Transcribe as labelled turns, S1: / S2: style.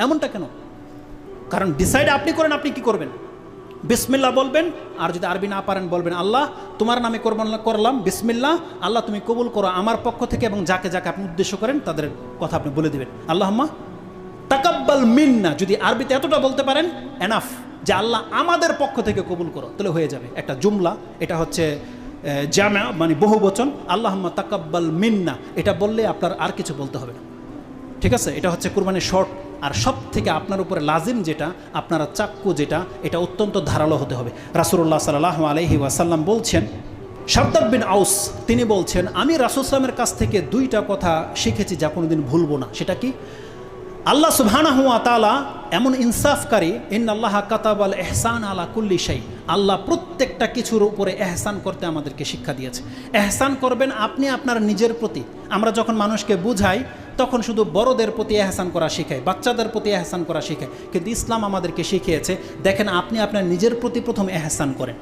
S1: এমনটা কেন? কারণ ডিসাইড আপনি করেন আপনি কি করবেন। বিসমিল্লাহ বলবেন, আর যদি আরবি না পারেন বলবেন আল্লাহ তোমার নামে করলাম বিসমিল্লাহ, আল্লাহ তুমি কবুল করো আমার পক্ষ থেকে, এবং যাকে যাকে আপনি উদ্দেশ্য করেন তাদের কথা আপনি বলে দিবেন আল্লাহুম্মা তাকাব্বাল মিন্না। যদি আরবিতে এতটা বলতে পারেন এনাফ, যে আল্লাহ আমাদের পক্ষ থেকে কবুল করো, তাহলে হয়ে যাবে একটা জুমলা। এটা হচ্ছে জামা, মানে বহু বচন। আল্লাহুম্মা তাকাব্বাল মিন্না এটা বললে আপনার আর কিছু বলতে হবে না, ঠিক আছে? এটা হচ্ছে কুরবানির শর্ট। আর সব থেকে আপনার উপরে লাজিম যেটা, আপনারা চাক্কু যেটা, এটা অত্যন্ত ধারালো হতে হবে। রাসূলুল্লাহ সাল্লাল্লাহু আলাইহি ওয়াসাল্লাম বলছেন, শাদ্দাদ বিন আউস তিনি বলছেন, আমি রাসূল সাল্লামের কাছ থেকে দুইটা কথা শিখেছি যা কোনোদিন ভুলবো না। সেটা কি? আল্লাহ সুবহানাহু ওয়া তাআলা এমন ইনসাফকারী, ইন্নাল্লাহা কাতাবাল ইহসান আলা কুল্লি শাই। আল্লাহ প্রত্যেকটা কিছুর উপরে এহসান করতে আমাদেরকে শিক্ষা দিয়েছে। এহসান করবেন আপনি আপনার নিজের প্রতি। আমরা যখন মানুষকে বুঝাই তখন শুধু বড়দের প্রতি এহসান করা শেখায়, বাচ্চাদের প্রতি এহসান করা শেখায়, কিন্তু ইসলাম আমাদেরকে শিখিয়েছে দেখেন আপনি আপনার নিজের প্রতি প্রথম এহসান করেন।